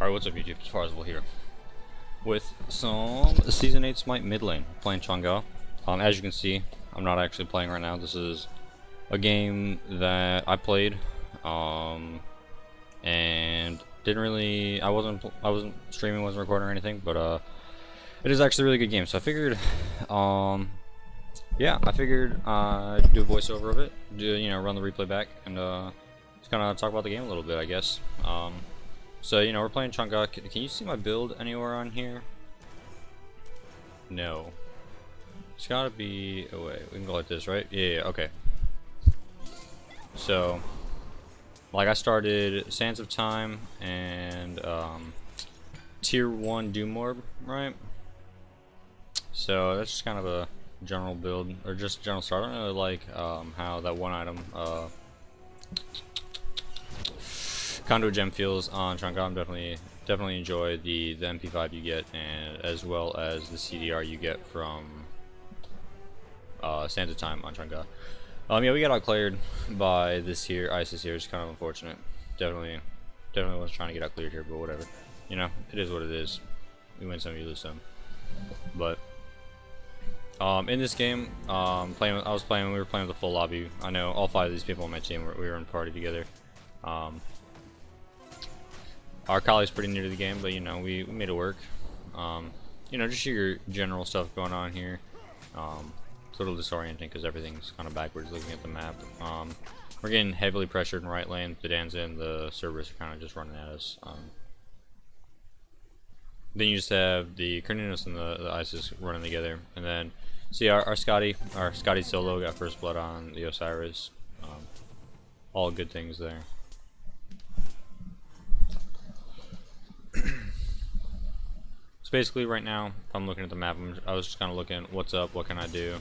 Alright, what's up YouTube? It's Farzable here with some Season 8 Smite mid lane, playing Chang'e. As you can see, I'm not actually playing right now. This is a game that I played, and I wasn't streaming, wasn't recording or anything, but it is actually a really good game. So I figured, yeah, I figured I'd do a voiceover of it, run the replay back, and just kind of talk about the game a little bit, I guess. So, we're playing Chang'e. Can you see my build anywhere on here? No. It's gotta be... Oh, wait. We can go like this, right? Yeah, okay. So, like, I started Sands of Time and Tier 1 Doom Orb, right? So, that's just kind of a general build, or just general start. I don't really like how that one item... Conduit Gem feels on Chang'e. Definitely enjoy the MP5 you get, and as well as the CDR you get from Sands of Time on Chang'e. Yeah, we got outcleared by this here ISIS here. It's kind of unfortunate. Definitely was trying to get outcleared here, but whatever. It is what it is. We win some, you lose some. But in this game, we were playing with the full lobby. I know all 5 of these people on my team we were in party together. Our colleague's pretty new to the game, but we made it work. Just your general stuff going on here. It's a little disorienting because everything's kind of backwards looking at the map. We're getting heavily pressured in right lane. The Danza and the Cerberus are kind of just running at us. Then you just have the Carninos and the Isis running together, and then see our Scotty solo got first blood on the Osiris. All good things there. So basically, right now, if I'm looking at the map, I was just kind of looking, what's up, what can I do?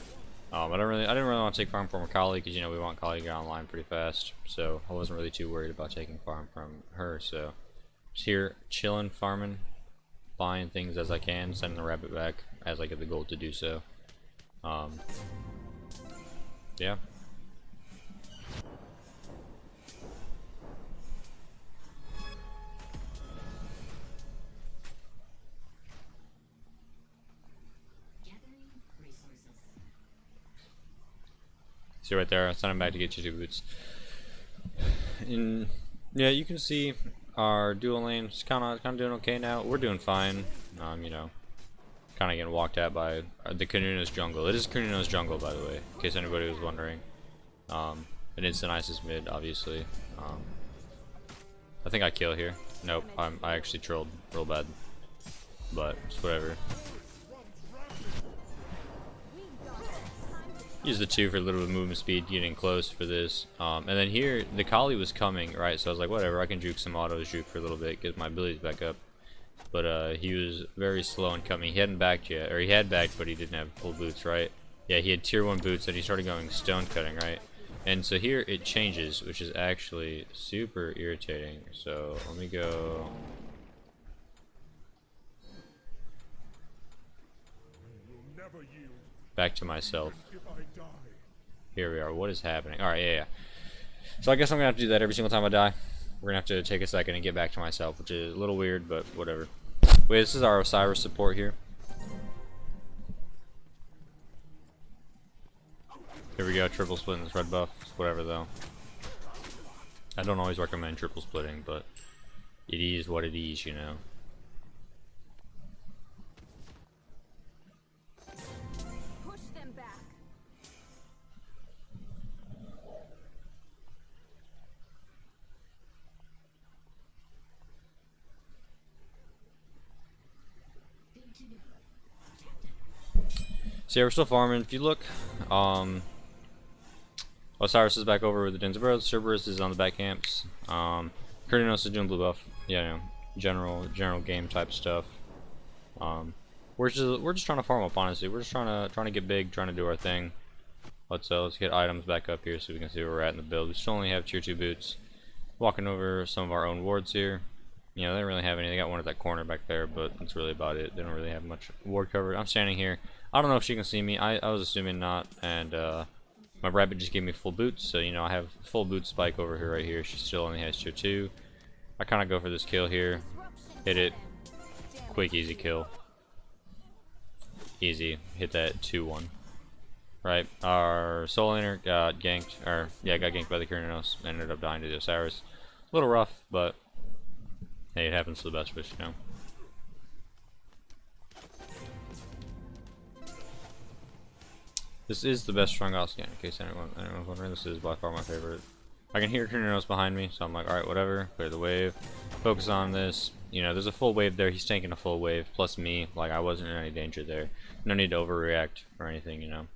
I didn't really want to take farm from a colleague because we want colleague to get online pretty fast. So I wasn't really too worried about taking farm from her. So just here, chilling, farming, buying things as I can, sending the rabbit back as I get the gold to do so. Yeah. See right there, I sent him back to get you 2 boots. And yeah, you can see our dual lane's kind of doing okay now. We're doing fine. Kind of getting walked at by the Carninos jungle. It is Carninos jungle, by the way, in case anybody was wondering. An instant ISIS mid, obviously. I think I kill here. Nope, I actually trolled real bad, but it's whatever. Use the 2 for a little bit of movement speed, getting close for this. And then here, the Kali was coming, right? So I was like, whatever, I can juke some autos, juke for a little bit, get my abilities back up. But he was very slow in coming. He hadn't backed yet, or he had backed, but he didn't have full boots, right? Yeah, he had tier 1 boots, and he started going stone cutting, right? And so here it changes, which is actually super irritating. So let me go. Back to myself. Here we are. What is happening? Alright, yeah. So I guess I'm gonna have to do that every single time I die. We're gonna have to take a second and get back to myself, which is a little weird, but whatever. Wait, this is our Osiris support here. Here we go, triple splitting this red buff. It's whatever though. I don't always recommend triple splitting, but it is what it is, So yeah, we're still farming. If you look, Osiris is back over with the Dinzabros. Cerberus is on the back camps. Carninos is doing blue buff. Yeah, general game type stuff. We're just trying to farm up, honestly. We're just trying to get big, trying to do our thing. Let's get items back up here so we can see where we're at in the build. We still only have tier 2 boots. Walking over some of our own wards here. They don't really have any. They got one at that corner back there, but that's really about it. They don't really have much ward cover. I'm standing here. I don't know if she can see me. I was assuming not, and my rabbit just gave me full boots, so I have full boot spike over here right here. She still only has tier 2. I kind of go for this kill here. Hit it. Quick, easy kill. Easy. Hit that 2-1. Right. Our soul laner got ganked. Or, yeah, got ganked by the Kurinos. Ended up dying to the Osiris. A little rough, but hey, it happens to the best of us, you know. This is the best Chang'e skin, in case anyone's wondering. This is by far my favorite. I can hear Kurinos behind me, so I'm like, alright, whatever. Clear the wave. Focus on this. You know, there's a full wave there. He's tanking a full wave, plus me. Like, I wasn't in any danger there. No need to overreact or anything, you know.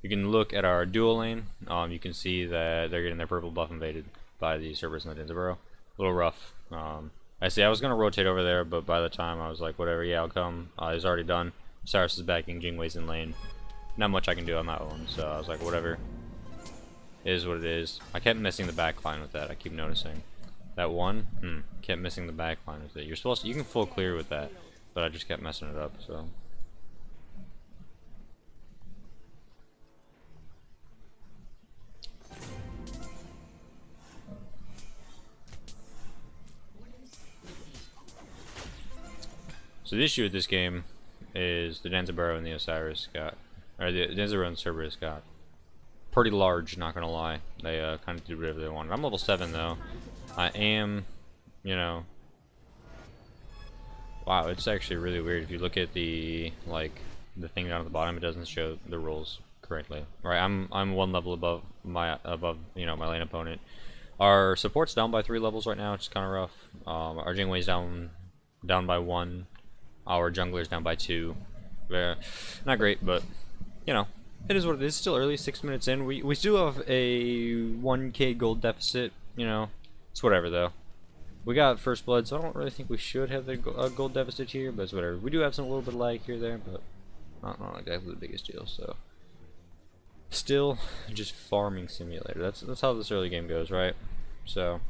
You can look at our dual lane. You can see that they're getting their purple buff invaded by the Cerberus and the Dinzaburo. A little rough. I was going to rotate over there, but by the time I was like, whatever, yeah, I'll come. It's already done. Cyrus is backing, Jingwei's in lane. Not much I can do on my own, so I was like, whatever. It is what it is. I kept missing the back line with that. I keep noticing. That one, kept missing the back line with it. You're supposed to, you can full clear with that, but I just kept messing it up, so. So the issue with this game is the Danzaburo and the Osiris got, or the Danzaburo and Cerberus got pretty large, not gonna lie. They kind of did whatever they wanted. I'm level 7 though. I am, you know, wow, it's actually really weird. If you look at the, like, the thing down at the bottom, it doesn't show the rules correctly. Right, I'm 1 level above my, you know, my lane opponent. Our support's down by 3 levels right now, which is kind of rough. Our Jingwei's down by 1. Our jungler's down by 2. Not great, but you know, it is what it is. Still early, 6 minutes in. We still have a 1k gold deficit. You know, it's whatever though. We got first blood, so I don't really think we should have the gold deficit here, but it's whatever. We do have some little bit of lag here there, but not exactly the biggest deal. So still just farming simulator. That's how this early game goes, right? So a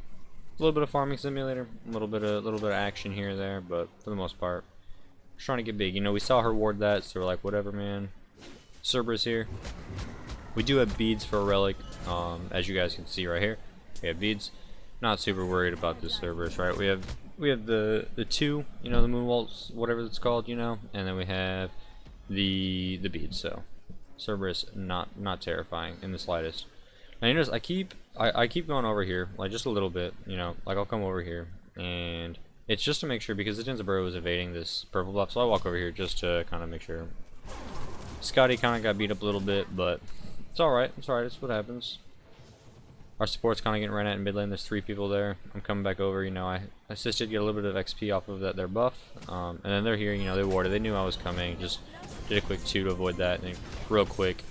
little bit of farming simulator, a little bit of action here and there, but for the most part, just trying to get big. You know, we saw her ward that, so we're like, whatever, man. Cerberus here. We do have beads for a relic, as you guys can see right here. We have beads. Not super worried about this Cerberus, right? We have the 2, you know, the moonwalls, whatever it's called, you know, and then we have the beads. So Cerberus not terrifying in the slightest. Now you notice I keep going over here, like just a little bit, you know, like I'll come over here, and it's just to make sure, because the Dinzaburo is evading this purple buff, so I walk over here just to kind of make sure. Scotty kind of got beat up a little bit, but it's alright, it's what happens. Our support's kind of getting ran at in mid lane. There's 3 people there. I'm coming back over, you know, I assisted, get a little bit of XP off of their buff, and then they're here, you know, they warded, they knew I was coming, just did a quick 2 to avoid that, and then real quick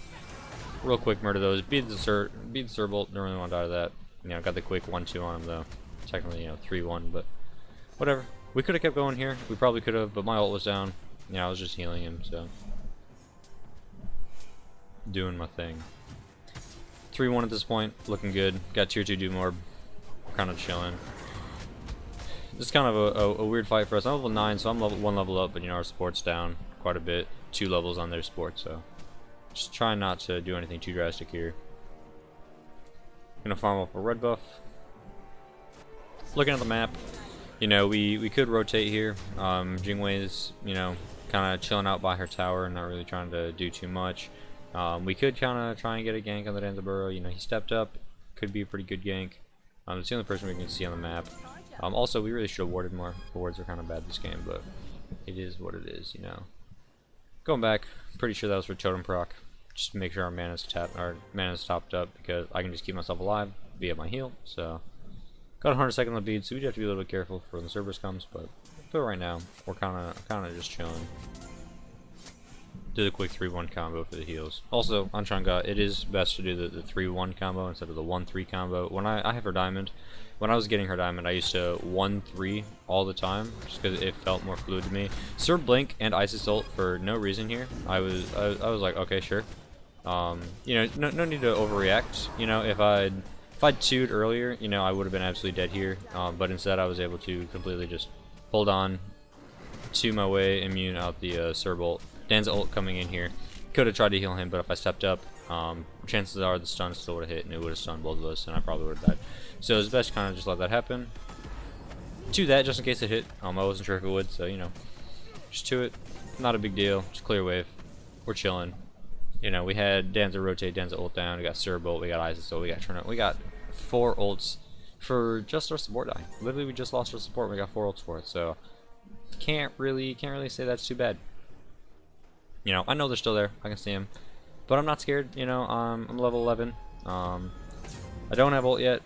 murder those. Beat the Cerbolt, don't really want to die to that. You know, got the quick 1-2 on him though. Technically, you know, 3-1, but whatever. We could have kept going here. We probably could have, but my ult was down. Yeah, I was just healing him, so doing my thing. 3-1 at this point, looking good. Got tier 2 Doom Orb. Kind of chilling. This is kind of a weird fight for us. I'm level 9, so I'm 1 level up, but you know, our support's down quite a bit. 2 levels on their support, so just trying not to do anything too drastic here. Gonna farm up a red buff. Looking at the map, you know, we could rotate here. Jingwei's, you know, kind of chilling out by her tower, not really trying to do too much. We could kind of try and get a gank on the Danzaburo. You know, he stepped up, could be a pretty good gank. It's the only person we can see on the map. Also, we really should have warded more. The wards are kind of bad this game, but it is what it is, you know. Going back, pretty sure that was for totem proc. Just to make sure our mana's topped up, because I can just keep myself alive via my heal. So got 100 seconds on bead, so we do have to be a little bit careful for when the Cerberus comes. But right now, we're kind of just chilling. Do the quick 3-1 combo for the heals. Also, on Chang'e, it is best to do the 3-1 combo instead of the 1-3 combo. When I have her diamond, when I was getting her diamond, I used to 1-3 all the time, just because it felt more fluid to me. Sir Blink and Isis ult for no reason here. I was like, okay, sure. You know, no need to overreact. You know, if I'd 2'd earlier, you know, I would have been absolutely dead here. But instead, I was able to completely just hold on to my way, immune out the Sir Bolt. Dan's ult coming in here. Could have tried to heal him, but if I stepped up, chances are the stun still would have hit, and it would have stunned both of us, and I probably would have died. So it's best kind of just let that happen. To that, just in case it hit. I wasn't sure if it would, so you know, just to it. Not a big deal. Just clear wave. We're chilling. You know, we had Danza rotate, Danza ult down. We got Surbolt, we got Isis ult, we got Turn. We got 4 ults for just our support die. Literally, we just lost our support. We got 4 ults for it, so can't really say that's too bad. You know, I know they're still there. I can see them, but I'm not scared. You know, I'm level 11. I don't have ult yet.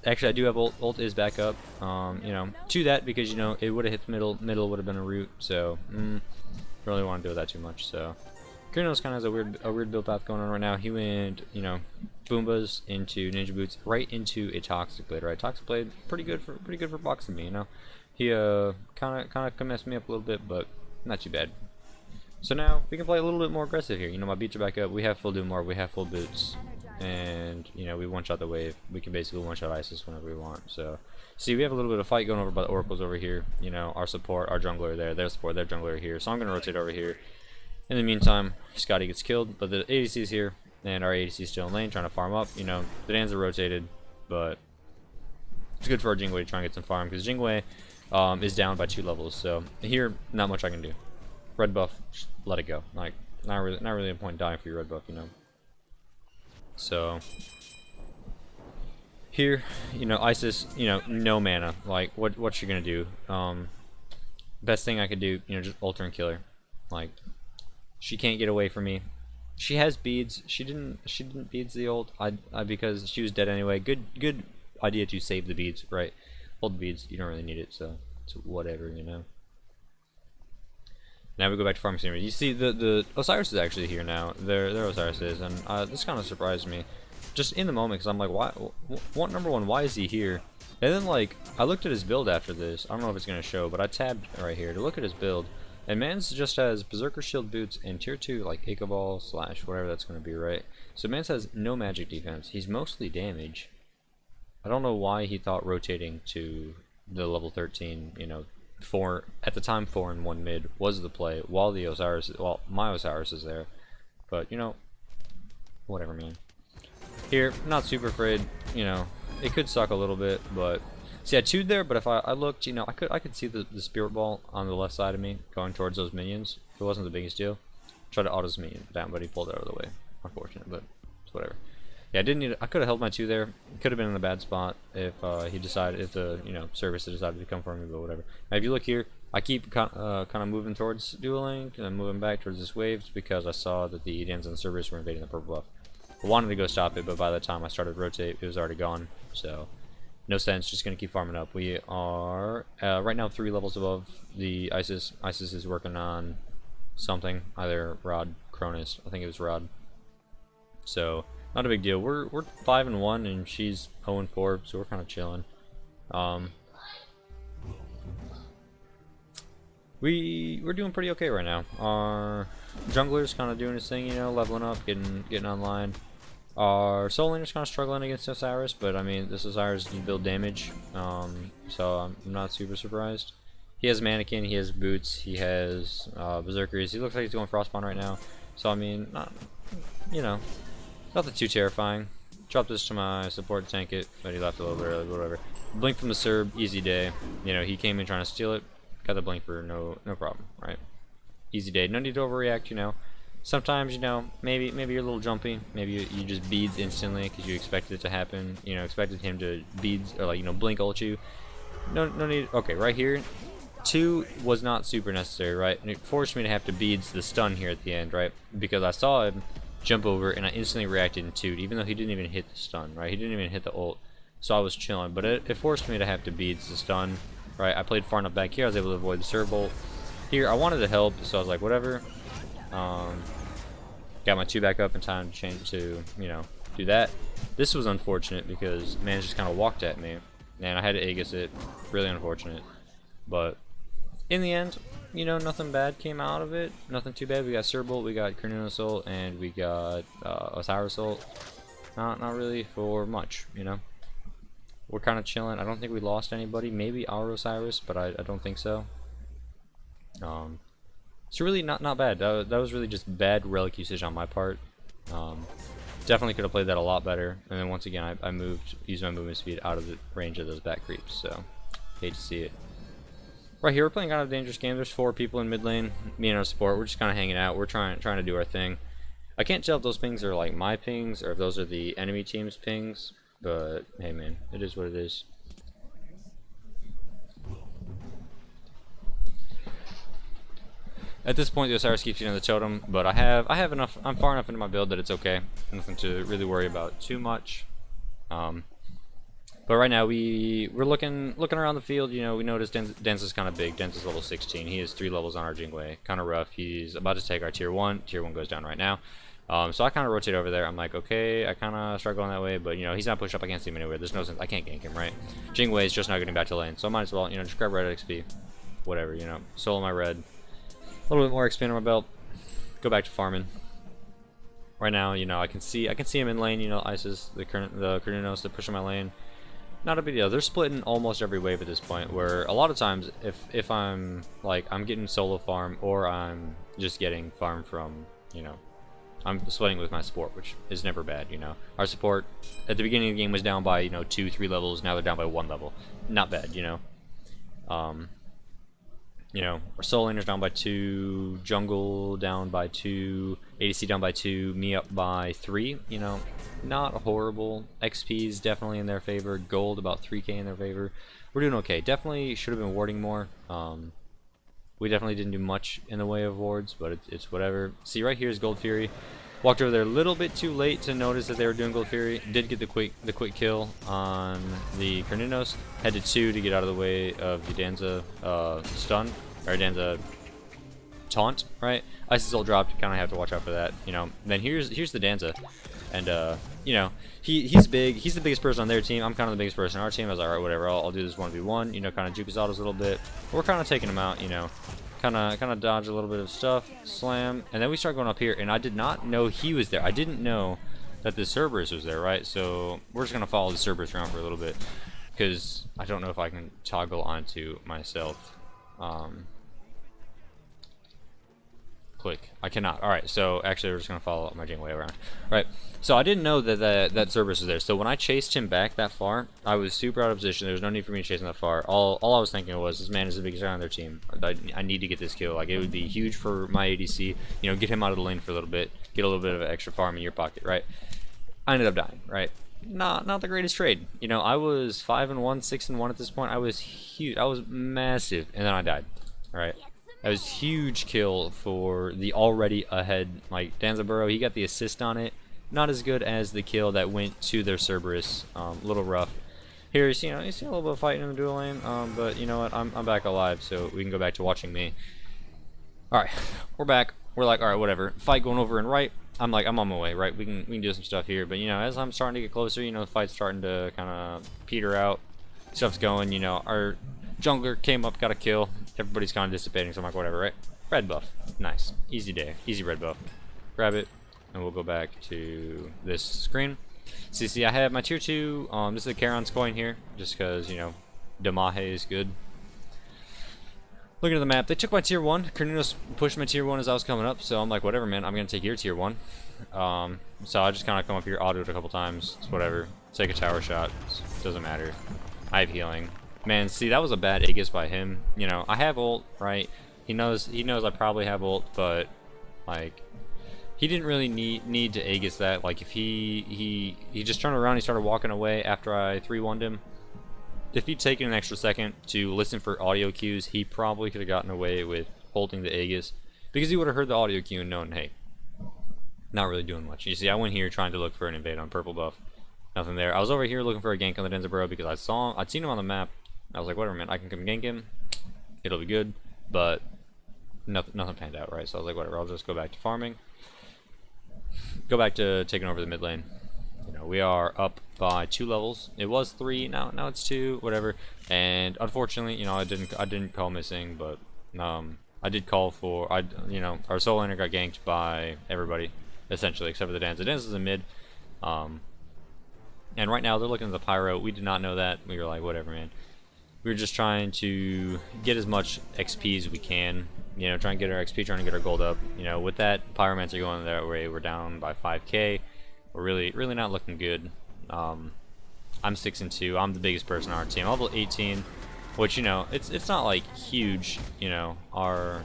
Actually, I do have ult. Ult is back up. You know, to that because you know it would have hit the middle. Middle would have been a root. So, don't really want to do that too much. So, Kurinos kind of has a weird build path going on right now. He went, you know, Boombas into Ninja Boots right into a Toxic Blade. Right, Toxic Blade pretty good for boxing me. You know, he kind of messed me up a little bit, but not too bad. So now we can play a little bit more aggressive here. You know, my beats are back up. We have full Doom Orb. We have full boots. And, you know, we one-shot the wave. We can basically one-shot Isis whenever we want. So, see, we have a little bit of fight going over by the Oracles over here. You know, our support, our jungler there. Their support, their jungler here. So I'm going to rotate over here. In the meantime, Scotty gets killed. But the ADC is here. And our ADC is still in lane trying to farm up. You know, the Danza rotated. But it's good for our Jingwei to try and get some farm. Because Jingwei is down by 2 levels. So, here, not much I can do. Red buff, just let it go. Like, not really a point in dying for your red buff, you know. So here, you know, Isis, you know, no mana. Like, what's she gonna do? Best thing I could do, you know, just ult her and kill her. Like, she can't get away from me. She has beads. She didn't beads the ult. Because she was dead anyway. Good idea to save the beads, right? Hold the beads. You don't really need it, so it's whatever, you know. Now we go back to farming scenery. You see, the Osiris is actually here now. There Osiris is, and this kind of surprised me, just in the moment, because I'm like, why? Number one, why is he here? And then like, I looked at his build after this. I don't know if it's gonna show, but I tabbed right here to look at his build, and Mans just has Berserker Shield boots and tier 2 like Echo Ball / whatever that's gonna be, right? So Mans has no magic defense. He's mostly damage. I don't know why he thought rotating to the level 13, you know. At the time 4 and 1 mid was the play while my Osiris is there, but you know, whatever, man. Here, not super afraid. You know, it could suck a little bit, but see, I 2'd there, but if I looked, you know, I could see the Spirit Ball on the left side of me going towards those minions. It wasn't the biggest deal. Tried to auto his minion down, but he pulled it out of the way. Unfortunate, but it's whatever. Yeah, I could have held my 2 there. Could have been in a bad spot if if the, you know, service decided to come for me, but whatever. Now, if you look here, I keep kind of moving towards dueling and moving back towards this waves because I saw that the Danza and Cerberus were invading the purple buff. I wanted to go stop it, but by the time I started to rotate, it was already gone. So no sense. Just gonna keep farming up. We are right now 3 levels above the Isis. Isis is working on something, either Rod, Cronus. I think it was Rod. So not a big deal. We're 5 and 1, and she's 0 and 4, so we're kind of chilling. We're doing pretty okay right now. Our jungler's kind of doing his thing, you know, leveling up, getting online. Our soul laner's kind of struggling against Osiris, but I mean, this Osiris can build damage, so I'm not super surprised. He has Mannequin, he has boots, he has Berserkers. He looks like he's going Frostbond right now, so I mean, you know. Nothing too terrifying. Drop this to my support, tank it, but he left a little bit early, whatever. Blink from the Serb, easy day. You know, he came in trying to steal it, got the blink for no problem, right? Easy day. No need to overreact, you know. Sometimes, you know, maybe you're a little jumpy. Maybe you just beads instantly because you expected it to happen. You know, expected him to beads or like, you know, blink ult you. No need. Okay, right here, 2 was not super necessary, right? And it forced me to have to beads the stun here at the end, right? Because I saw him jump over and I instantly reacted in 2, even though he didn't even hit the stun, right? He didn't even hit the ult, so I was chilling, but it forced me to have to beads the stun, right? I played far enough back here, I was able to avoid the Serb ult. Here, I wanted to help, so I was like, whatever. Got my 2 back up in time to change to, you know, do that. This was unfortunate because man just kind of walked at me, and I had to Aegis it. Really unfortunate, but in the end, you know, nothing bad came out of it. Nothing too bad. We got Surbolt, we got Kurinos ult, and we got Osiris ult. Not really for much, you know. We're kind of chilling. I don't think we lost anybody. Maybe our Osiris, but I don't think so. So really not bad. That was really just bad relic usage on my part. Definitely could have played that a lot better. And then once again, I used my movement speed out of the range of those back creeps. So Hate to see it. Right here, we're playing kind of a dangerous game. There's 4 people in mid lane. Me and our support. We're just kind of hanging out. We're trying to do our thing. I can't tell if those pings are like my pings or if those are the enemy team's pings. But hey, man, it is what it is. At this point, the Osiris keeps getting the totem, but I have enough. I'm far enough into my build that it's okay. Nothing to really worry about too much. But right now we're looking around the field. You know, we notice Denz is kind of big. Denz is level 16. He is 3 levels on our Chang'e. Kind of rough. He's about to take our tier 1. Tier 1 goes down right now. So I kind of rotate over there. I'm like, okay, I kind of start going that way, but you know, he's not pushed up. I can't see him anywhere. There's no sense. I can't gank him, right? Chang'e is just not getting back to lane, so I might as well, you know, just grab red XP, whatever, you know, solo my red, a little bit more XP under my belt, go back to farming. Right now, you know, I can see him in lane. You know, Isis, the Carnunos, they're pushing my lane. Not a big deal. They're splitting almost every wave at this point, where a lot of times if I'm like I'm getting solo farm or I'm just getting farm from, you know, I'm splitting with my support, which is never bad, you know. Our support at the beginning of the game was down by, you know, 2-3 levels. Now they're down by 1 level. Not bad, you know. You know, our solo laner's down by 2, jungle down by 2, ADC down by 2, me up by 3, you know, not horrible. XP is definitely in their favor, gold about 3k in their favor. We're doing okay. Definitely should have been warding more. We definitely didn't do much in the way of wards, but it's whatever. See, right here is Gold Fury. Walked over there a little bit too late to notice that they were doing Gold Fury. Did get the quick kill on the Carnunos. Had to 2 to get out of the way of the Danza stun, or Danza taunt, right? Isis ult dropped, kind of have to watch out for that, you know. Then here's the Danza, and you know, he's big. He's the biggest person on their team. I'm kind of the biggest person on our team. I was like, alright, whatever. I'll do this 1v1. You know, kind of juke his autos a little bit. We're kind of taking him out, you know. Kind of dodge a little bit of stuff, slam, and then we start going up here. And I did not know he was there. I didn't know that the Cerberus was there, right? So we're just gonna follow the Cerberus around for a little bit because I don't know if I can toggle onto myself. Click. I cannot. Alright, so actually we're just going to follow my Janeway around. Alright, so I didn't know that Cerberus was there. So when I chased him back that far, I was super out of position. There was no need for me to chase him that far. All I was thinking was, this man is the biggest guy on their team. I need to get this kill. Like, it would be huge for my ADC. You know, get him out of the lane for a little bit. Get a little bit of extra farm in your pocket, right? I ended up dying, right? Not the greatest trade. You know, I was 5-1, 6-1 at this point. I was huge. I was massive, and then I died. Alright. That was huge kill for the already ahead, like, Danza Burrow. He got the assist on it. Not as good as the kill that went to their Cerberus. A little rough. Here, you see a little bit of fighting in the dual lane, but you know what? I'm back alive, so we can go back to watching me. Alright, we're back. We're like, alright, whatever. Fight going over and right. I'm like, I'm on my way, right? We can do some stuff here, but you know, as I'm starting to get closer, you know, the fight's starting to kind of peter out. Stuff's going, you know, our jungler came up, got a kill. Everybody's kind of dissipating, so I'm like, whatever, right? Red buff. Nice. Easy day. Easy red buff. Grab it, and we'll go back to this screen. See, I have my tier 2. This is a Charon's coin here, just because, you know, Damahe is good. Looking at the map, they took my tier 1. Carnunos pushed my tier 1 as I was coming up, so I'm like, whatever, man. I'm going to take your tier 1. So I just kind of come up here, autoed a couple times. It's whatever. Take a tower shot. Doesn't matter. I have healing. Man, see, that was a bad Aegis by him. You know, I have ult, right? He knows I probably have ult, but like, he didn't really need to Aegis that. Like, if he just turned around, he started walking away after I 3-1'd him. If he'd taken an extra second to listen for audio cues, he probably could have gotten away with holding the Aegis, because he would have heard the audio cue and known, hey, not really doing much. You see, I went here trying to look for an invade on purple buff. Nothing there. I was over here looking for a gank on the Denza Burrow because I'd seen him on the map. I was like, whatever, man, I can come gank him. It'll be good, but nothing panned out, right? So I was like, whatever, I'll just go back to farming. Go back to taking over the mid lane. You know, we are up by 2 levels. It was 3, now it's 2, whatever. And unfortunately, you know, I didn't call missing, but I did call for you know, our solo laner got ganked by everybody essentially except for the Danza. Danza's in mid. And right now they're looking at the Pyro. We did not know that. We were like, whatever, man. We were just trying to get as much XP as we can. You know, trying to get our XP, trying to get our gold up. You know, with that Pyromancer going that way, we're down by 5k. We're really not looking good. I'm 6-2. I'm the biggest person on our team. I'm level 18. which, you know, it's not like huge, you know. I'm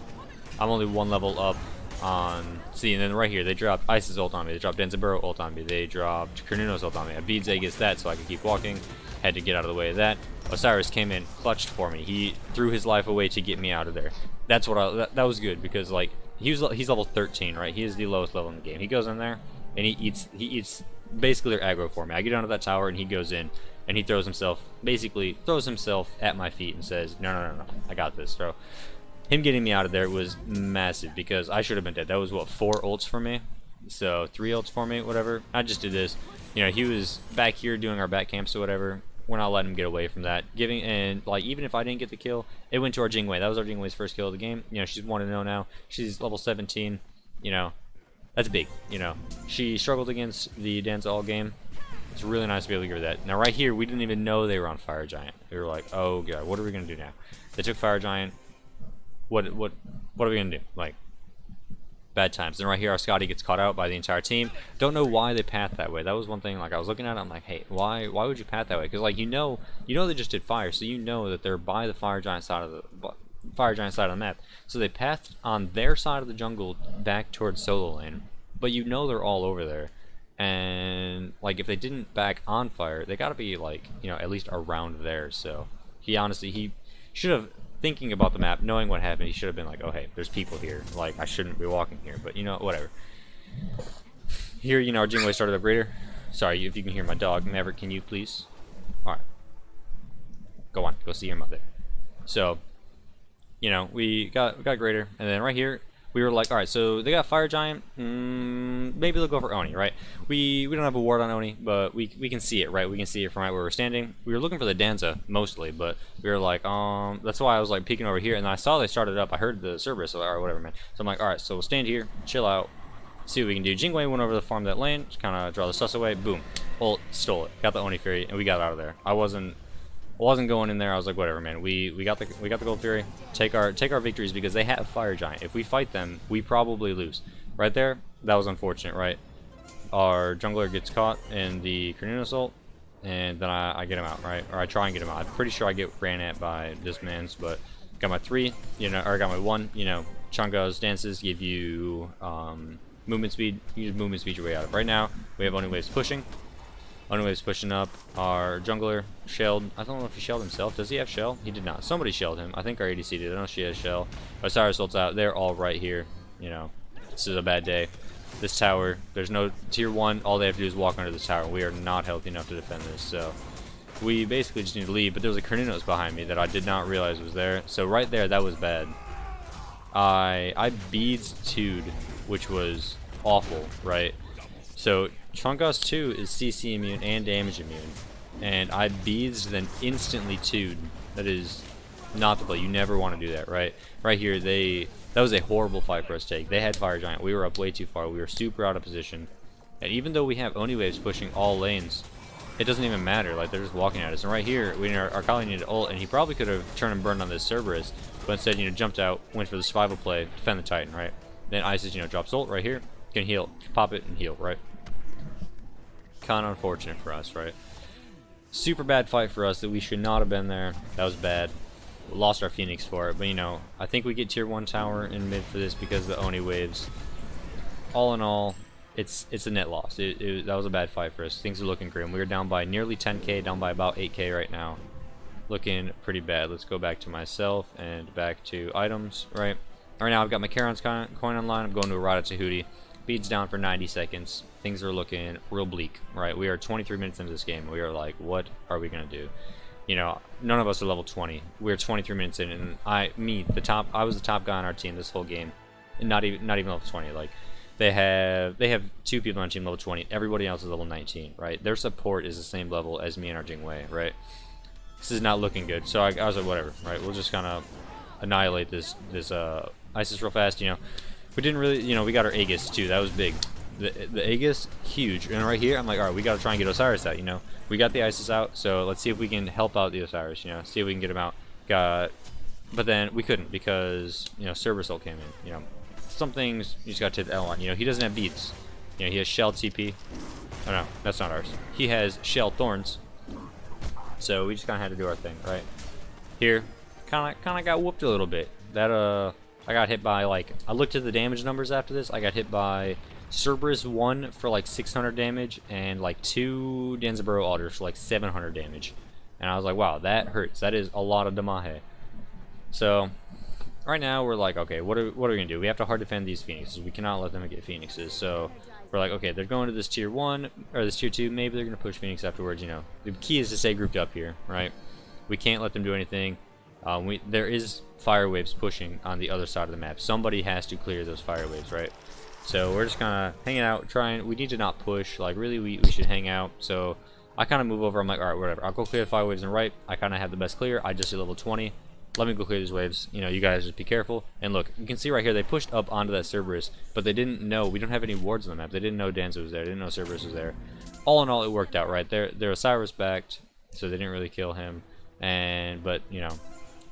only one level up on, see, and then right here they dropped Isis ult on me, they dropped Denzaburo ult on me, they dropped Cornunos ult on me. I beat Aegis that so I could keep walking, had to get out of the way of that. Osiris came in, clutched for me. He threw his life away to get me out of there. That's what that was good, because like he's level 13, right? He is the lowest level in the game. He goes in there and he eats basically their aggro for me. I get onto that tower and he goes in and he basically throws himself at my feet and says, no, I got this, bro. Him getting me out of there was massive, because I should have been dead. That was what, 4 ults for me, so 3 ults for me, whatever. I just did this. You know, he was back here doing our back camps or whatever. We're not letting him get away from that. And like, even if I didn't get the kill, it went to our Chang'e. That was our Jingwei's first kill of the game. You know, she's 1-0 now. She's level 17. You know, that's big. You know, she struggled against the Danza all game. It's really nice to be able to give her that. Now right here, we didn't even know they were on Fire Giant. We were like, oh god, what are we gonna do now? They took Fire Giant. What are we gonna do? Like, bad times. And right here, our Scotty gets caught out by the entire team. Don't know why they path that way. That was one thing. Like, I was looking at it, I'm like, hey, why would you path that way? Because like, you know they just did fire, so you know that they're by the Fire Giant side of the map. So they pathed on their side of the jungle back towards solo lane, but you know they're all over there. And like, if they didn't back on fire, they gotta be like, you know, at least around there. So he should have, thinking about the map, knowing what happened, he should have been like, oh hey, there's people here, like I shouldn't be walking here, but you know, whatever. Here, you know, our Jingwei started upgrader. Sorry if you can hear my dog. Maverick, can you please? Alright. Go on, go see your mother. So, you know, we got greater, and then right here, we were like, alright, so they got Fire Giant, maybe they'll go for Oni, right? We don't have a ward on Oni, but we can see it, right? We can see it from right where we're standing. We were looking for the Danza, mostly, but we were like, that's why I was like peeking over here, and I saw they started up. I heard the Cerberus, or whatever, man. So I'm like, alright, so we'll stand here, chill out, see what we can do. Jingwei went over to farm that lane, just kind of draw the sus away, boom. Ult, stole it, got the Oni Fury, and we got out of there. I wasn't going in there. I was like, whatever, man. We got the Gold Fury. Take our victories, because they have Fire Giant. If we fight them, we probably lose. Right there, that was unfortunate, right? Our jungler gets caught in the Cornunos ult, and then I get him out, right? Or I try and get him out. I'm pretty sure I get ran at by this man's, but got my 3, you know, or I got my 1, you know. Chang'e's dances give you movement speed. You use movement speed your way out of. Right now, we have Oni waves pushing. Oni waves pushing up. Our jungler shelled. I don't know if he shelled himself. Does he have shell? He did not. Somebody shelled him. I think our ADC did. I don't know if she has shell. Osiris ults out. They're all right here. You know, this is a bad day. This tower, there's no tier 1. All they have to do is walk under this tower. We are not healthy enough to defend this. So we basically just need to leave. But there was a Cornunos behind me that I did not realize was there. So right there, that was bad. I beads 2'd, which was awful, right? So Chang'e 2 is CC immune and damage immune, and I beads then instantly 2'd. That is not the play. You never want to do that, right? Right here, that was a horrible fight for us to take. They had Fire Giant. We were up way too far. We were super out of position, and even though we have Oni waves pushing all lanes, it doesn't even matter. Like, they're just walking at us. And right here, our Kali needed ult, and he probably could have turned and burned on this Cerberus, but instead, you know, jumped out, went for the survival play, defend the Titan, right? Then Isis, you know, drops ult right here, can heal, pop it and heal, right? Kind of unfortunate for us, right? Super bad fight for us that we should not have been there. That was bad. We lost our Phoenix for it, but you know, I think we get tier 1 tower in mid for this because of the Oni waves. All in all, it's a net loss. That was a bad fight for us. Things are looking grim. We are down by nearly 10k, down by about 8k right now. Looking pretty bad. Let's go back to myself and back to items, right? Right now I've got my Charon's coin online. I'm going to a Rada Tahuti. Beads down for 90 seconds. Things are looking real bleak, right? We are 23 minutes into this game. We are like, what are we going to do? You know, none of us are level 20. We're 23 minutes in, and I was the top guy on our team this whole game. And not even level 20. Like, they have 2 people on the team level 20. Everybody else is level 19, right? Their support is the same level as me and our Jingwei, right? This is not looking good. So I was like, whatever, right? We'll just kind of annihilate this Isis real fast, you know. We didn't really, you know, we got our Aegis too. That was big. The Aegis, huge. And right here, I'm like, alright, we got to try and get Osiris out, you know. We got the Isis out, so let's see if we can help out the Osiris, you know. See if we can get him out. But then we couldn't because, you know, Cerberus ult came in, you know. Some things you just got to take the L on. You know, he doesn't have beads. You know, he has shell TP. Oh no, that's not ours. He has shell thorns. So we just kind of had to do our thing, right? here, kind of got whooped a little bit. That I got hit by, like, I looked at the damage numbers after this. I got hit by Cerberus 1 for like 600 damage and like 2 Danzaburo Alders for like 700 damage. And I was like, wow, that hurts. That is a lot of damage. So right now we're like, okay, what are we gonna do? We have to hard defend these Phoenixes. We cannot let them get Phoenixes. So we're like, okay, they're going to this tier 1 or this tier 2. Maybe they're gonna push Phoenix afterwards. You know, the key is to stay grouped up here, right? We can't let them do anything. There is fire waves pushing on the other side of the map. Somebody has to clear those fire waves, right? So we're just kind of hanging out, trying. We need to not push. Like, really, we should hang out. So I kind of move over. I'm like, all right, whatever. I'll go clear the fire waves on the right. I kind of have the best clear. I just hit level 20. Let me go clear these waves. You know, you guys just be careful. And look, you can see right here, they pushed up onto that Cerberus, but they didn't know. We don't have any wards on the map. They didn't know Danzo was there. They didn't know Cerberus was there. All in all, it worked out, right? They're Osiris backed, so they didn't really kill him. But, you know,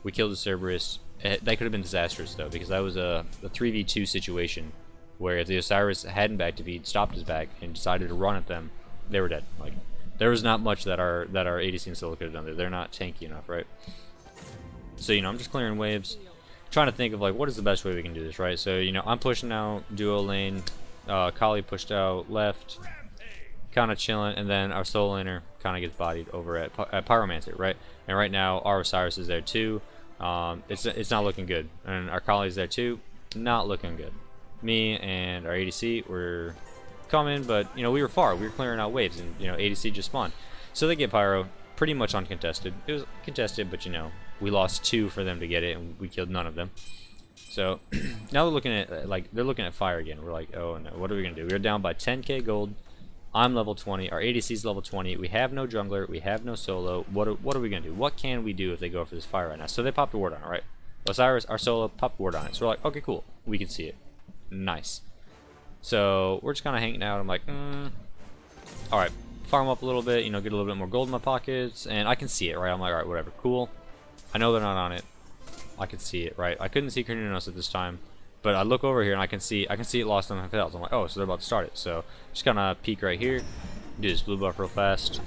we killed the Cerberus. That could have been disastrous, though, because that was a 3v2 situation where if the Osiris hadn't backed, if he'd stopped his back and decided to run at them, they were dead. Like, there was not much that our ADC and Solo could have done there. They're not tanky enough, right? So, you know, I'm just clearing waves, trying to think of, like, what is the best way we can do this, right? So, you know, I'm pushing out duo lane, Kali pushed out left, kind of chilling, and then our solo laner kind of gets bodied over at Pyromancer, right? And right now, our Osiris is there too. It's not looking good, and our Kali's there too, not looking good. Me and our ADC were coming, but, you know, we were far. We were clearing out waves, and, you know, ADC just spawned. So they get Pyro, pretty much uncontested. It was contested, but, you know, we lost 2 for them to get it, and we killed none of them. So now they're looking at, like, they're looking at fire again. We're like, oh no, what are we gonna do? We're down by 10k gold. I'm level 20. Our ADC's level 20. We have no jungler. We have no solo. What are we gonna do? What can we do if they go for this fire right now? So they popped a ward on it, right? Osiris, our solo, popped a ward on it. So we're like, okay, cool. We can see it. Nice. So we're just kind of hanging out. I'm like, all right, farm up a little bit. You know, get a little bit more gold in my pockets, and I can see it, right? I'm like, all right, whatever, cool. I know they're not on it. I can see it, right? I couldn't see Carninos at this time, but I look over here and I can see it lost on my fails. I'm like, oh, so they're about to start it. So just gonna peek right here, do this blue buff real fast.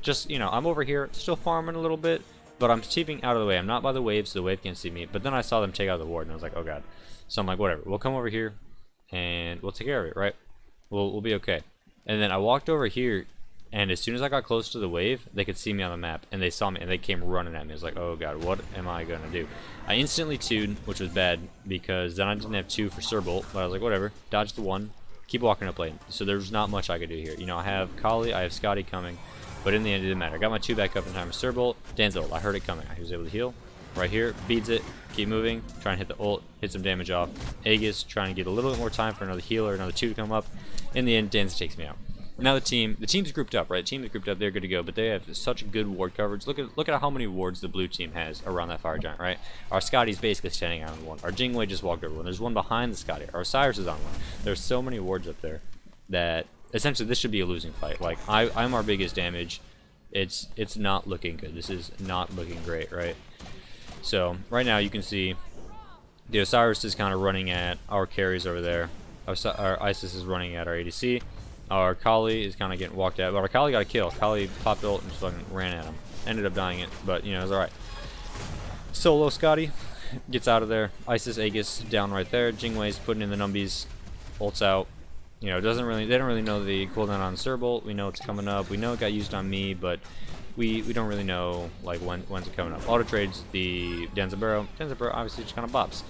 Just, you know, I'm over here still farming a little bit, but I'm keeping out of the way. I'm not by the wave, so the wave can't see me. But then I saw them take out the ward, and I was like, oh god. So I'm like, whatever. We'll come over here and we'll take care of it, right? We'll be okay. And then I walked over here, and as soon as I got close to the wave, they could see me on the map, and they saw me, and they came running at me. I was like, oh god, what am I gonna do? I instantly 2'd, which was bad, because then I didn't have 2 for Surbolt, but I was like, whatever, dodge the 1, keep walking up lane. So there's not much I could do here. You know, I have Kali, I have Scotty coming, but in the end, it didn't matter. I got my 2 back up in time for Surbolt. Dan's ult, I heard it coming. I was able to heal. Right here, beads it, keep moving, try and hit the ult, hit some damage off. Aegis, trying to get a little bit more time for another healer, another 2 to come up. In the end, Danza takes me out. Now the team's grouped up, right? The team is grouped up, they're good to go, but they have such good ward coverage. Look at how many wards the blue team has around that fire giant, right? Our Scotty's basically standing out on one. Our Jingwei just walked over one. There's one behind the Scotty. Our Cyrus is on one. There's so many wards up there that essentially this should be a losing fight. Like, I'm our biggest damage. It's not looking good. This is not looking great, right? So right now you can see the Osiris is kind of running at our carries over there. Our Isis is running at our ADC. Our Kali is kind of getting walked at, but our Kali got a kill. Kali popped ult and just fucking ran at him. Ended up dying it, but, you know, it's alright. Solo Scotty gets out of there. Isis Aegis down right there. Jingwei's putting in the numbies. Ult's out. You know, they don't really know the cooldown on Surbolt. We know it's coming up. We know it got used on me, but we don't really know, like, when's it coming up. Auto trades the Danzaburo. Danzaburo obviously just kind of bops.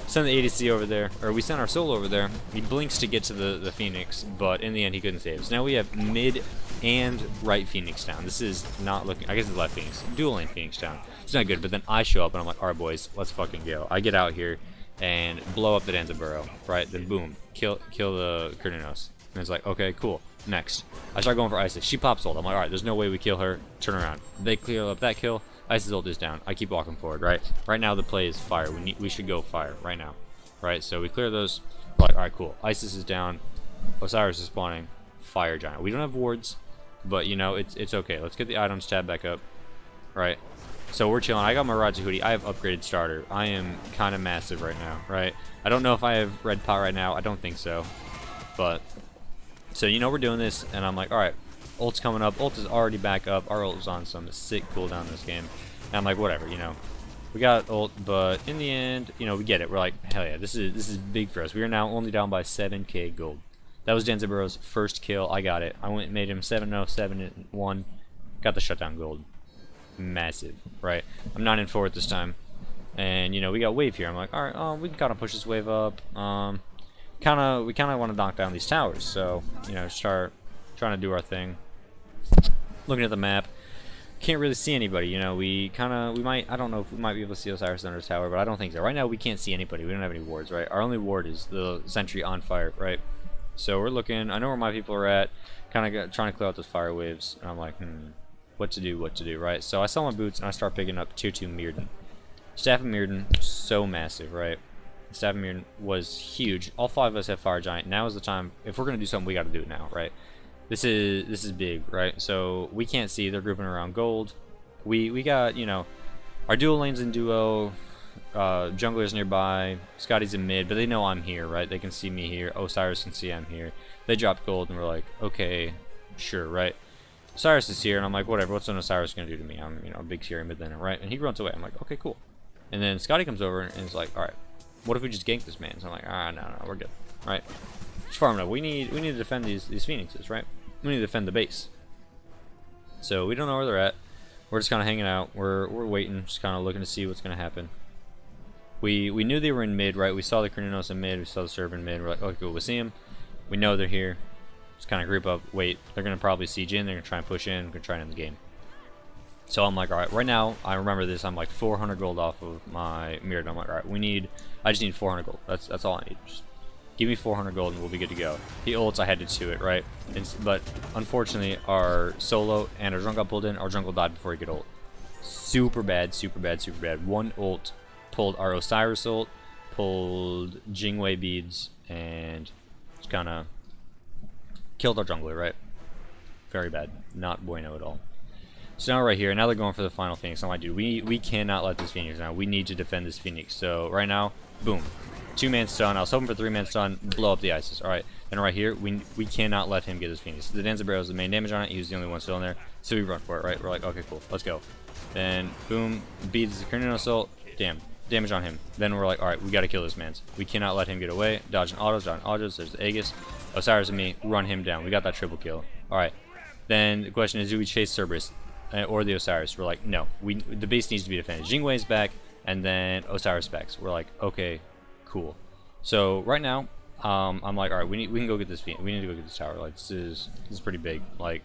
Send the ADC over there, or we sent our solo over there. He blinks to get to the Phoenix, but in the end he couldn't save us. Now we have mid and right Phoenix down. This is not looking, I guess it's left Phoenix. Dual lane Phoenix down. It's not good, but then I show up and I'm like, alright boys, let's fucking go. I get out here and blow up the Danzaburo, right? Then boom, kill the Carninos. And it's like, okay, cool. Next. I start going for Isis. She pops ult. I'm like, alright, there's no way we kill her. Turn around. They clear up that kill. Isis ult is down. I keep walking forward, right? Right now the play is fire. We should go fire right now. Right? So we clear those. Like, alright, cool. Isis is down. Osiris is spawning. Fire giant. We don't have wards, but you know, it's okay. Let's get the items tab back up. Right? So we're chilling. I got my Raja hoodie. I have upgraded starter. I am kind of massive right now, right? I don't know if I have red pot right now. I don't think so. But so, you know, we're doing this, and I'm like, alright, ult's coming up. Ult is already back up. Our ult is on some sick cooldown this game. And I'm like, whatever, you know. We got ult, but in the end, you know, we get it. We're like, hell yeah, this is big for us. We are now only down by 7k gold. That was Danziburow's first kill. I got it. I went and made him 7-0, 7-1. Got the shutdown gold. Massive, right? I'm 9-4 at this time. And, you know, we got wave here. I'm like, alright, we can kind of push this wave up. We kind of want to knock down these towers. So, you know, start trying to do our thing. Looking at the map. Can't really see anybody, you know. We might, I don't know if we might be able to see Osiris under his tower, but I don't think so. Right now we can't see anybody. We don't have any wards, right? Our only ward is the sentry on fire, right? So we're looking. I know where my people are at, kind of trying to clear out those fire waves. And I'm like, what to do, right? So I sell my boots and I start picking up tier 2 Mirrodin. Staff of Mirrodin, so massive, right? Staff of Mirrodin was huge. All 5 of us have Fire Giant. Now is the time. If we're gonna do something, we got to do it now, right? This is big, right? So we can't see. They're grouping around gold. We got, you know, our dual lanes in duo. Jungler's nearby. Scotty's in mid, but they know I'm here, right? They can see me here. Osiris can see I'm here. They dropped gold, and we're like, okay, sure, right? Osiris is here, and I'm like, whatever. What's an Osiris gonna do to me? I'm, you know, a big carry mid laner, right? And he runs away. I'm like, okay, cool. And then Scotty comes over and is like, all right, what if we just gank this man? So I'm like, no, we're good, right? Just farm it up. We need to defend these phoenixes, right? We need to defend the base. So we don't know where they're at. We're just kind of hanging out. We're waiting, just kind of looking to see what's going to happen. We knew they were in mid, right? We saw the Krininos in mid. We saw the Serb in mid. We're like, okay, cool. We see them. We know they're here. Just kind of group up. Wait. They're going to probably siege in. They're going to try and push in. We're going to try and end the game. So I'm like, all right. Right now, I remember this. I'm like 400 gold off of my Mirrodin. I'm like, all right. I just need 400 gold. That's all I need. Just give me 400 gold and we'll be good to go. He ults, I had to 2 it, right? But unfortunately, our solo and our jungle got pulled in. Our jungle died before he could ult. Super bad, super bad, super bad. One ult pulled our Osiris ult, pulled Chang'e beads, and just kind of killed our jungler, right? Very bad. Not bueno at all. So now we're right here. Now they're going for the final Phoenix. I'm like, dude, we cannot let this Phoenix now. We need to defend this Phoenix. So right now, boom. 2-man stun. I was hoping for 3-man stun. Blow up the ISIS. Alright. Then right here, we cannot let him get his Phoenix. The Danziburrow is the main damage on it. He was the only one still in there. So we run for it, right? We're like, okay, cool. Let's go. Then, boom. Beats the Krininos assault. Damn. Damage on him. Then we're like, alright, we gotta kill this man. We cannot let him get away. Dodging autos, dodging autos. There's the Aegis. Osiris and me. Run him down. We got that triple kill. Alright. Then the question is, do we chase Cerberus or the Osiris? We're like, no. The base needs to be defended. Chang'e is back, and then Osiris backs. We're like, okay, cool. So right now, I'm like, all right, we can go get this. We need to go get this tower. Like this is pretty big. Like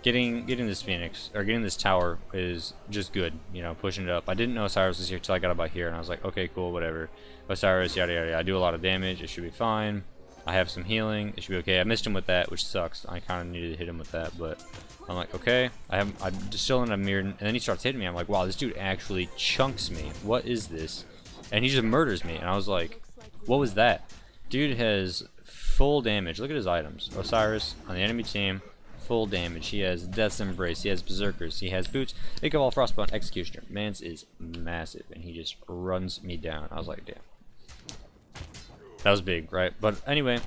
getting this Phoenix or getting this tower is just good. You know, pushing it up. I didn't know Osiris was here till I got about here, and I was like, okay, cool, whatever. Osiris, yada yada yada. I do a lot of damage. It should be fine. I have some healing. It should be okay. I missed him with that, which sucks. I kind of needed to hit him with that, but I'm like, okay. I'm just still in a mirror, and then he starts hitting me. I'm like, wow, this dude actually chunks me. What is this? And he just murders me, and I was like, what was that? Dude has full damage. Look at his items. Osiris on the enemy team, full damage. He has Death's Embrace. He has Berserkers. He has Boots. Ichabod Frostbound Executioner. Man's is massive, and he just runs me down. I was like, damn. That was big, right? But anyway,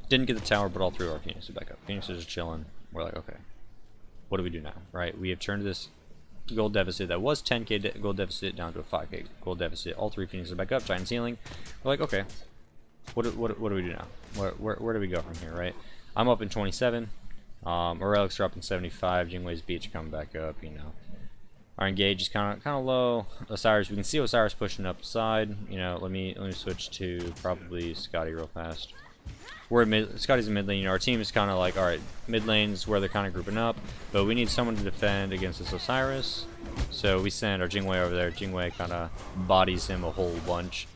didn't get the tower, but all 3 of our Phoenixes are back up. Phoenixes are chilling. We're like, okay, what do we do now, right? We have turned this gold deficit that was 10k gold deficit down to a 5k gold deficit. All 3 Phoenixes are back up. Giant ceiling. We're like, okay, what do we do now? Where do we go from here, right? I'm up in 27. Our relics are up in 75. Jingwei's beats are coming back up. You know, our engage is kind of low. Osiris, we can see Osiris pushing up the side. You know, let me switch to probably Scotty real fast. We're mid. Scotty's in mid lane. You know, our team is kind of like, all right, mid lane is where they're kind of grouping up, but we need someone to defend against this Osiris. So we send our Chang'e over there. Chang'e kind of bodies him a whole bunch.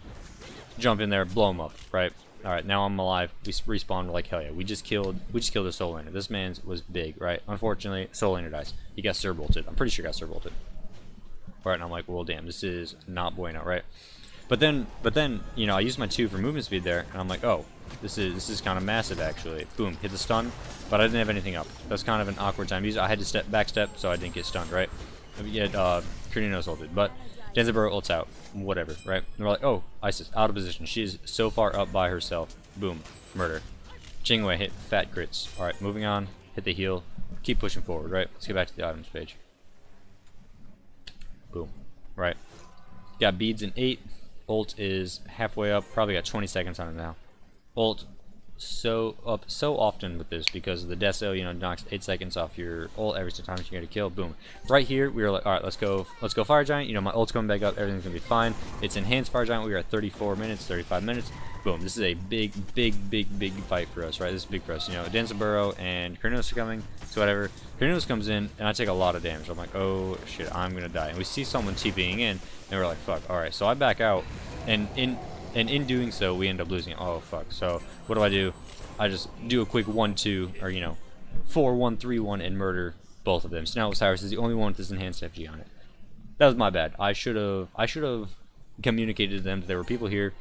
Jump in there, blow him up, right? All right, now I'm alive. We respawn. We're like, hell yeah, we just killed a soul laner. This man's was big, right? Unfortunately, soul laner dies. He got Sir bolted. I'm pretty sure he got Sir bolted. All right, and I'm like, well, damn, this is not bueno, right? But then, you know, I used my 2 for movement speed there, and I'm like, oh, this is kind of massive actually. Boom, hit the stun, but I didn't have anything up. That's kind of an awkward time. I had to back step, so I didn't get stunned, right? Yet, Krininos ulted, but Danziburrow ults out, whatever, right? And we're like, oh, Isis, out of position. She's so far up by herself. Boom, murder. Chang'e hit fat crits. All right, moving on. Hit the heal. Keep pushing forward, right? Let's get back to the items page. Boom. Right. Got beads in 8. Ult is halfway up. Probably got 20 seconds on it now. Ult so often with this because the deso, you know, knocks 8 seconds off your ult every time you get a kill. Boom. Right here we were like, all right, let's go fire giant. You know, my ult's coming back up, everything's gonna be fine. It's enhanced fire giant. We are at 34 minutes, 35 minutes. Boom. This is a big fight for us, right? This is big for us. You know, Denzaburo and Kurnos are coming, so whatever. Kurnos comes in and I take a lot of damage. I'm like, oh shit, I'm gonna die. And we see someone TPing in and we're like, fuck. All right, so I back out, and in doing so, we end up losing. Oh fuck! So what do? I just do a quick 1-2, or you know, 4-1-3-1, and murder both of them. So now Osiris is the only one with this enhanced FG on it. That was my bad. I should have communicated to them that there were people here,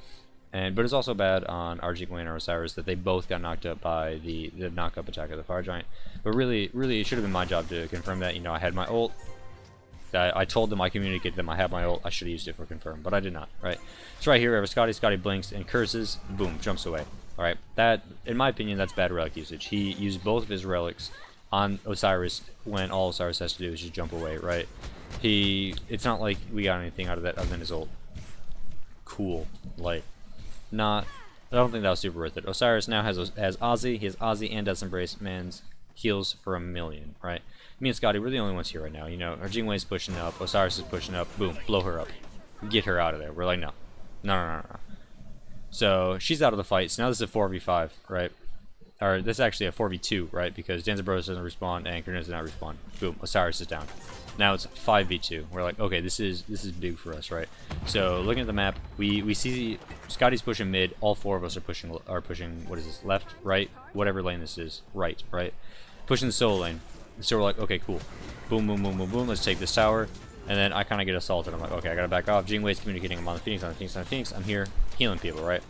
but it's also bad on our Chang'e and our Osiris that they both got knocked up by the knock-up attack of the fire giant. But really, it should have been my job to confirm that. You know, I had my ult. I told them, I communicated to them I have my ult, I should have used it for confirm, but I did not, right? So right here we have a Scotty blinks and curses, boom, jumps away. Alright, that, in my opinion, that's bad relic usage. He used both of his relics on Osiris when all Osiris has to do is just jump away, right? It's not like we got anything out of that other than his ult. Cool. Like, I don't think that was super worth it. Osiris now has Ozzy, he has Ozzy and Death Embrace, man's heals for 1,000,000, right? Me and Scotty, we're the only ones here right now. You know, our Jingwei's pushing up, Osiris is pushing up, boom, blow her up. Get her out of there. We're like, no. No. So, she's out of the fight, so now this is a 4v5, right? Or, this is actually a 4v2, right? Because Danzabros doesn't respawn, and Kurnos does not respawn. Boom, Osiris is down. Now it's 5v2. We're like, okay, this is big for us, right? So, looking at the map, we see Scotty's pushing mid, all 4 of us are pushing, what is this, left, right, whatever lane this is, right? Pushing the solo lane. So we're like, okay, cool. Boom, let's take this tower. And then I kind of get assaulted. I'm like, okay, I gotta back off. Jingwei's communicating, I'm on the Phoenix, I'm here healing people, right?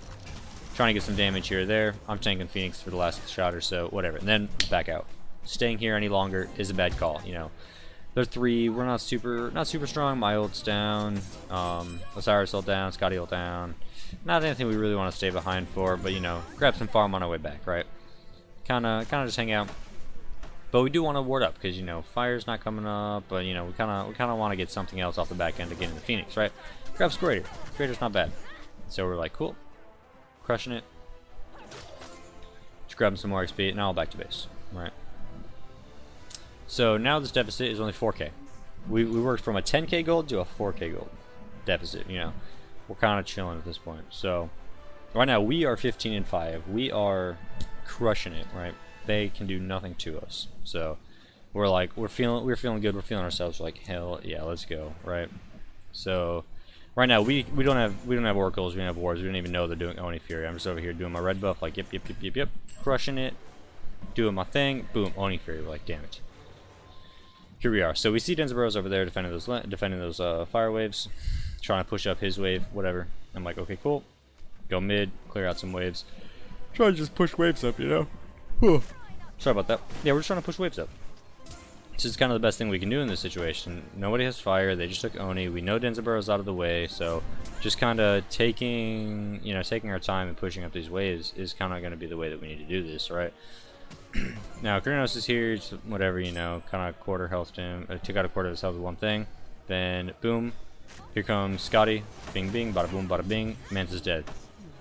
Trying to get some damage here or there. I'm tanking Phoenix for the last shot or so, whatever. And then back out. Staying here any longer is a bad call, you know. They're 3, we're not super strong. My ult's down. Osiris ult down, Scotty ult down. Not anything we really want to stay behind for, but you know, grab some farm on our way back, right? Kinda just hang out. But we do want to ward up because, you know, fire's not coming up, but, you know, we kind of want to get something else off the back end to get into Phoenix, right? Grab Squader. Squader's not bad. So we're like, cool. Crushing it. Just grabbing some more XP. Now back to base, right? So now this deficit is only 4K. We worked from a 10K gold to a 4K gold deficit, you know. We're kind of chilling at this point. So right now we are 15-5. We are crushing it, right? They can do nothing to us. So we're like, we're feeling good. We're feeling ourselves. We're like, hell yeah, let's go, right? So right now we don't have oracles. We don't have wards. We don't even know they're doing Oni Fury. I'm just over here doing my red buff, like yep, crushing it, doing my thing. Boom, Oni Fury. We're like, damn it. Here we are. So we see Denzaburo's over there defending those fire waves, trying to push up his wave, whatever. I'm like, okay, cool. Go mid, clear out some waves. Try to just push waves up, you know. Whew. Sorry about that. Yeah, we're just trying to push waves up. This is kind of the best thing we can do in this situation. Nobody has fire. They just took Oni. We know Denzaburo's out of the way, so just kind of taking our time and pushing up these waves is kind of going to be the way that we need to do this, right? Now, Kurnos is here. It's whatever, you know, kind of quarter healthed him. Took out a quarter of his health with one thing. Then, boom. Here comes Scotty. Bing, bing. Bada boom, bada bing. Mans is dead.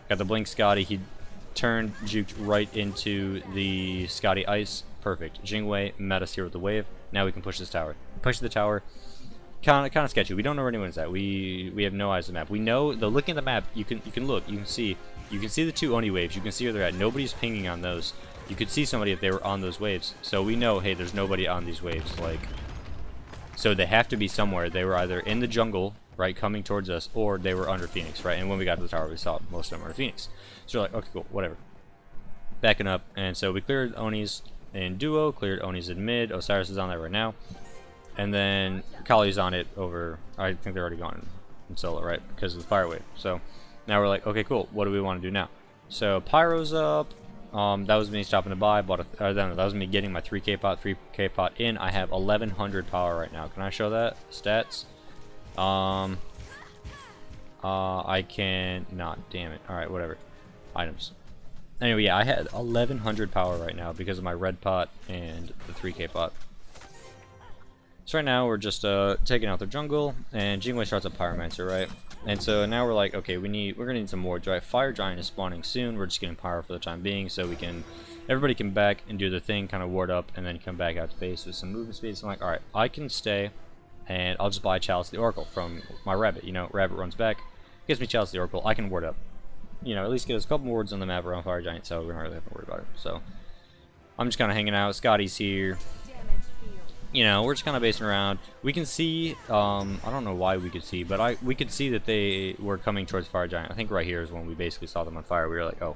Got the blink Scotty. He turned, juked right into the Scotty ice. Perfect. Jingwei met us here with the wave. Now we can push this tower. Push the tower. Kind of sketchy. We don't know where anyone's at. We have no eyes on the map. We know, though, looking at the map, you can look. You can see the 2 Oni waves. You can see where they're at. Nobody's pinging on those. You could see somebody if they were on those waves. So we know, hey, there's nobody on these waves. Like, so they have to be somewhere. They were either in the jungle, right, coming towards us, or they were under Phoenix, right? And when we got to the tower, we saw most of them were under Phoenix. So we're like, okay, cool, whatever. Backing up, and so we cleared Onis in duo, cleared Onis in mid. Osiris is on there right now. And then Kali's on it over, I think they're already gone in solo, right? Because of the fire wave. So now we're like, okay, cool, what do we want to do now? So Pyro's up. That was me stopping to buy. That was me getting my 3K pot in. I have 1100 power right now. Can I show that? Stats? I can not. Damn it. Alright, whatever. Items. Anyway, yeah, I had 1100 power right now because of my red pot and the 3K pot. So right now we're just taking out their jungle, and Jingwei starts a Pyromancer, right? And so now we're like, okay, we're gonna need some wards, right? Fire Giant is spawning soon. We're just getting Pyro for the time being, so everybody can back and do their thing, kind of ward up, and then come back out to base with some movement speed. So I'm like, all right, I can stay, and I'll just buy Chalice the Oracle from my Rabbit. You know, Rabbit runs back, gives me Chalice the Oracle. I can ward up. You know, at least get us a couple wards on the map around Fire Giant, so we don't really have to worry about it. So I'm just kind of hanging out. Scotty's here. You know, we're just kind of basing around. We can see, I don't know why we could see, but we could see that they were coming towards Fire Giant. I think right here is when we basically saw them on fire. We were like, oh,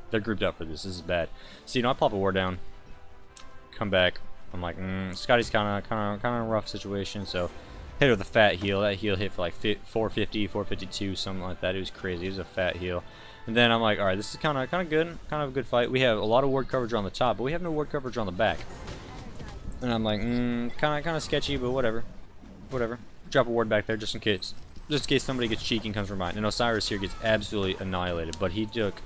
they're grouped up for this. This is bad. So, you know, I pop a ward down, come back. I'm like, Scotty's kind of a rough situation. So, hit with a fat heal. That heal hit for like 450, 452, something like that. It was crazy. It was a fat heal. And then I'm like, all right, this is kind of good, kind of a good fight. We have a lot of ward coverage on the top, but we have no ward coverage on the back. And I'm like, kind of sketchy, but whatever. Drop a ward back there just in case somebody gets cheeky and comes from behind. And Osiris here gets absolutely annihilated, but he took.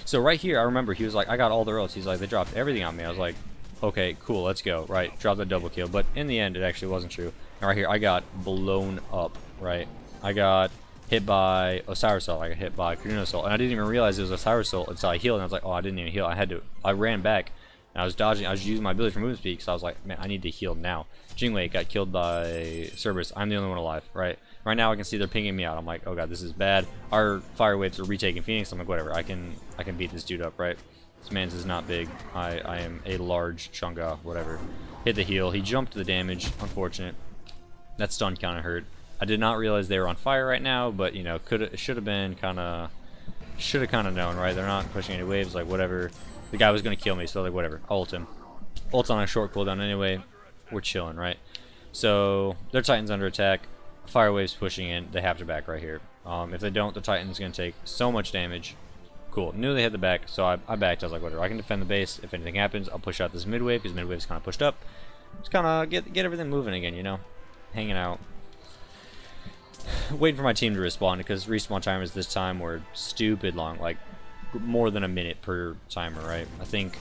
So right here, I remember he was like, I got all their ults. He's like, they dropped everything on me. I was like, okay, cool, let's go. Right, drop that double kill. But in the end, it actually wasn't true. And right here, I got blown up. Right, I got hit by Osiris ult. I got hit by Carnunos ult, and I didn't even realize it was Osiris ult until I healed. And I was like, oh, I didn't even heal. I ran back. I was dodging, I was using my ability for movement speed, so I was like, man, I need to heal now. Jingwei got killed by Cerberus. I'm the only one alive, right? Right now I can see they're pinging me out. I'm like, oh god, this is bad. Our fire waves are retaking Phoenix. I'm like, whatever, I can beat this dude up, right? This man's is not big. I am a large Chang'e, whatever. Hit the heal. He jumped the damage, unfortunate. That stun kinda hurt. I did not realize they were on fire right now, but you know, should have known, right? They're not pushing any waves, like whatever. The guy was going to kill me, so like whatever. I'll ult him. Ult's on a short cooldown anyway. We're chilling, right? So their Titan's under attack. Fire wave's pushing in. They have to back right here. If they don't, the Titan's going to take so much damage. Cool. Knew they had the back, so I backed. I was like, whatever. I can defend the base. If anything happens, I'll push out this mid wave because mid wave's kind of pushed up. Just kind of get everything moving again, you know? Hanging out. Waiting for my team to respawn because respawn timers this time were stupid long. Like, more than a minute per timer, right? I think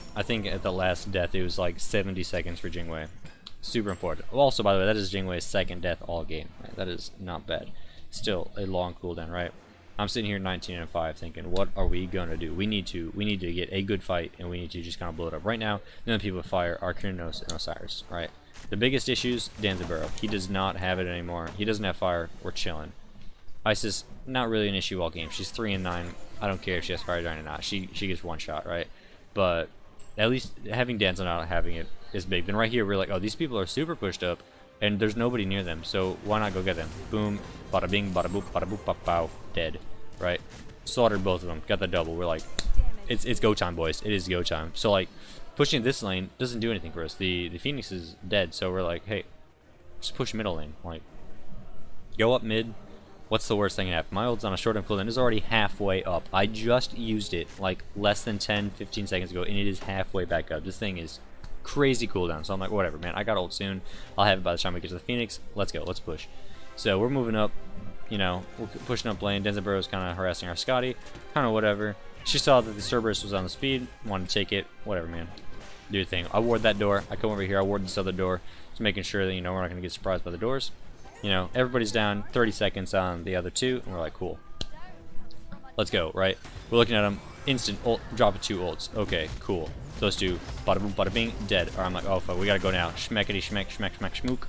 at the last death it was like 70 seconds for Jingwei. Super important. Also, by the way, that is Jingwei's second death all game. Right? That is not bad. Still a long cooldown, right? I'm sitting here 19-5 thinking, what are we gonna do? We need to get a good fight, and we need to just kind of blow it up. Right now, the only people with fire are Carnunos and Osiris, right? The biggest issues, Danzaburo. He does not have it anymore. He doesn't have fire. We're chilling. Isis, not really an issue all game. She's 3 and 9. I don't care if she has Fire Giant or not. She gets one shot, right? But at least having Danzo not having it is big. Then right here, we're like, oh, these people are super pushed up, and there's nobody near them, so why not go get them? Boom, bada bing, bada boop, bop, pow, dead, right? Slaughtered both of them. Got the double. We're like, it's go time, boys. It is go time. So like, pushing this lane doesn't do anything for us. The Phoenix is dead, so we're like, hey, just push middle lane. Like, go up mid. What's the worst thing that happen? My ult's on a short cooldown. It's already halfway up. I just used it like less than 10-15 seconds ago, and it is halfway back up. This thing is crazy cooldown. So I'm like, whatever, man. I got ult soon. I'll have it by the time we get to the Phoenix. Let's go. Let's push. So we're moving up. You know, we're pushing up lane. Danzaburo is kind of harassing our Scotty. Kind of whatever. She saw that the Cerberus was on the speed. Wanted to take it. Whatever, man. Do your thing. I ward that door. I come over here. I ward this other door. Just making sure that, you know, we're not going to get surprised by the doors. You know, everybody's down 30 seconds on the other two, and we're like, cool. Let's go, right? We're looking at them. Instant ult, drop of 2 ults. Okay, cool. Those two, bada boom, bada bing, dead. Or I'm like, oh fuck, we gotta go now. Schmeckety, schmeck, schmeck, schmeck, schmook.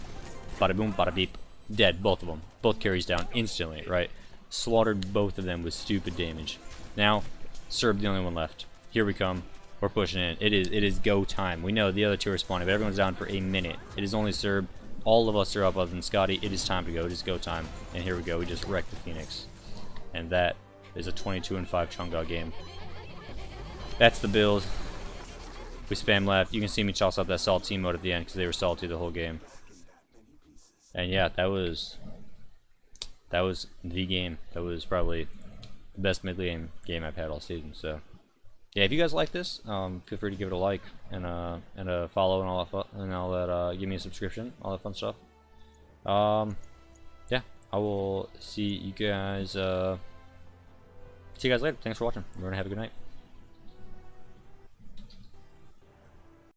Bada boom, bada beep. Dead, both of them. Both carries down instantly, right? Slaughtered both of them with stupid damage. Now, Serb the only one left. Here we come. We're pushing in. It is go time. We know the other two are spawning, but everyone's down for a minute. It is only Serb. All of us are up other than Scotty. It is time to go. It is go time. And here we go. We just wrecked the Phoenix. And that is a 22-5 Chang'e game. That's the build. We spam left. You can see me toss out that salt team mode at the end because they were salty the whole game. And yeah, that was the game. That was probably the best mid game I've had all season. So yeah, if you guys like this, feel free to give it a like and a follow and all that, give me a subscription, all that fun stuff. Yeah, I will see you guys later. Thanks for watching. Everyone have a good night.